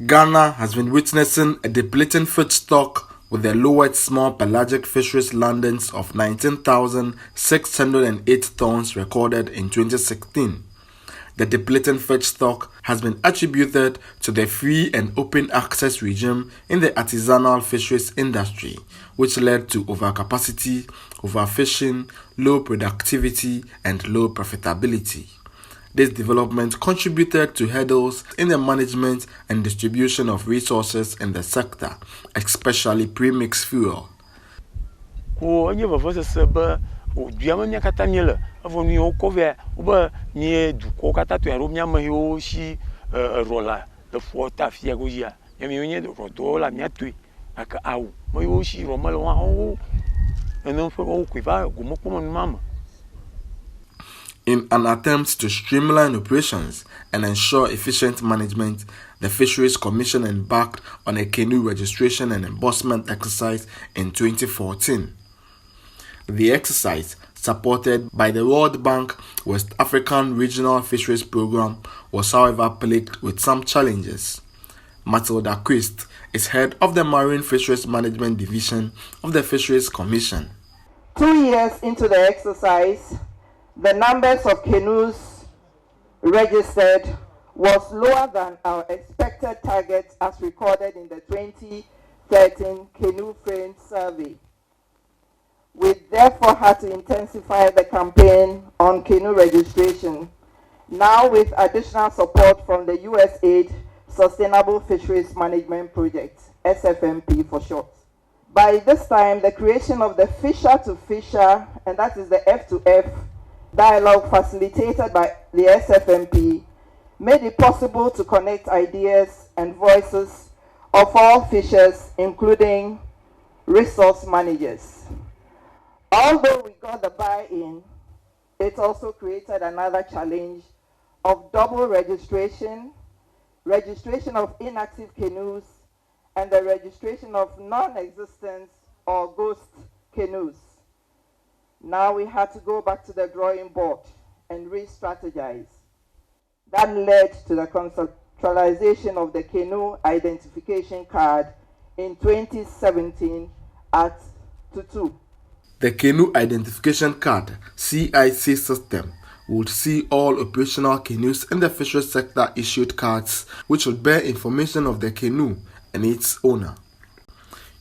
Ghana has been witnessing a depleting fish stock with the lowered small pelagic fisheries landings of 19,608 tons recorded in 2016. The depleting fish stock has been attributed to the free and open access regime in the artisanal fisheries industry, which led to overcapacity, overfishing, low productivity, and low profitability. This development contributed to hurdles in the management and distribution of resources in the sector, especially pre-mixed fuel. In an attempt to streamline operations and ensure efficient management, the Fisheries Commission embarked on a canoe registration and endorsement exercise in 2014. The exercise, supported by the World Bank West African Regional Fisheries Program, was however plagued with some challenges. Matilda Quist is head of the Marine Fisheries Management Division of the Fisheries Commission. 2 years into the exercise, the numbers of canoes registered was lower than our expected targets as recorded in the 2013 Canoe Frame Survey. We therefore had to intensify the campaign on canoe registration, now with additional support from the USAID Sustainable Fisheries Management Project, SFMP for short. By this time, the creation of the Fisher to Fisher, and that is the F2F, dialogue facilitated by the SFMP made it possible to connect ideas and voices of all fishers, including resource managers. Although we got the buy-in, it also created another challenge of double registration, registration of inactive canoes, and the registration of non-existent or ghost canoes. Now we had to go back to the drawing board and re-strategize. That led to the conceptualization of the Canoe Identification Card in 2017 at Tutu. The Canoe Identification Card (CIC) system would see all operational canoes in the fisheries sector issued cards which would bear information of the canoe and its owner.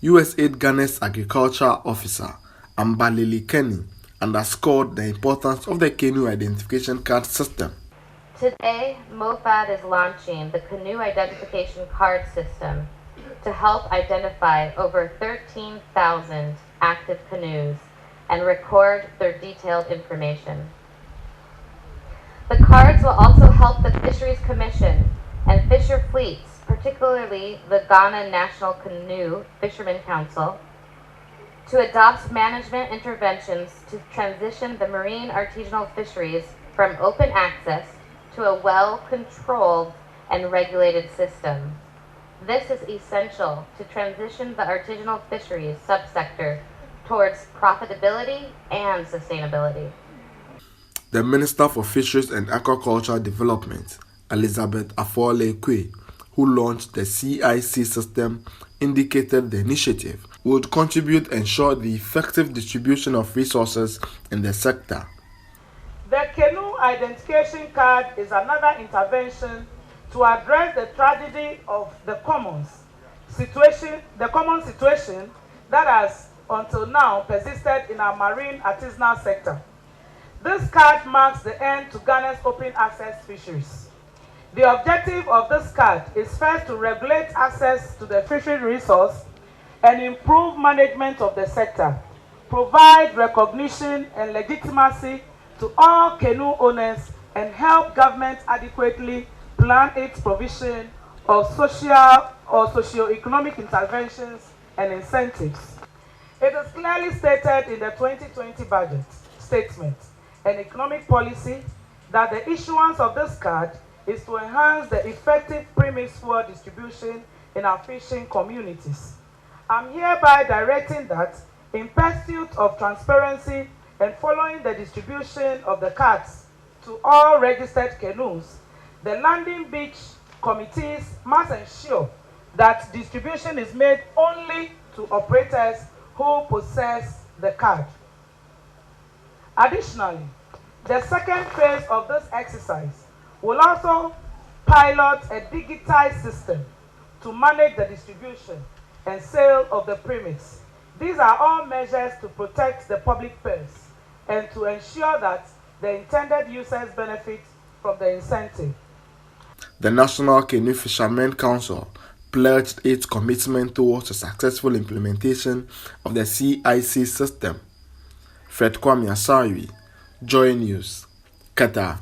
USAID Ghana's Agriculture Officer Ambalili Kenny underscored the importance of the Canoe Identification Card system. Today, MOFAD is launching the Canoe Identification Card System to help identify over 13,000 active canoes and record their detailed information. The cards will also help the Fisheries Commission and fisher fleets, particularly the Ghana National Canoe Fishermen Council, to adopt management interventions to transition the marine artisanal fisheries from open access to a well-controlled and regulated system. This is essential to transition the artisanal fisheries subsector towards profitability and sustainability. The Minister for Fisheries and Aquaculture Development, Elizabeth Afole-Kwe, who launched the CIC system, indicated the initiative would contribute to ensure the effective distribution of resources in the sector. The Canoe Identification Card is another intervention to address the tragedy of the common situation that has until now persisted in our marine artisanal sector. This card marks the end to Ghana's open access fisheries. The objective of this card is first to regulate access to the fishery resource and improve management of the sector, provide recognition and legitimacy to all canoe owners, and help government adequately plan its provision of social or socio-economic interventions and incentives. It is clearly stated in the 2020 budget statement and economic policy that the issuance of this card is to enhance the effective premixed fuel distribution in our fishing communities. I'm hereby directing that, in pursuit of transparency and following the distribution of the cards to all registered canoes, the landing beach committees must ensure that distribution is made only to operators who possess the card. Additionally, the second phase of this exercise will also pilot a digitized system to manage the distribution and sale of the premix. These are all measures to protect the public purse and to ensure that the intended users benefit from the incentive. The National Canoe Fishermen Council pledged its commitment towards a successful implementation of the CIC system. Fred Kwame Asari, Joy News, Qatar.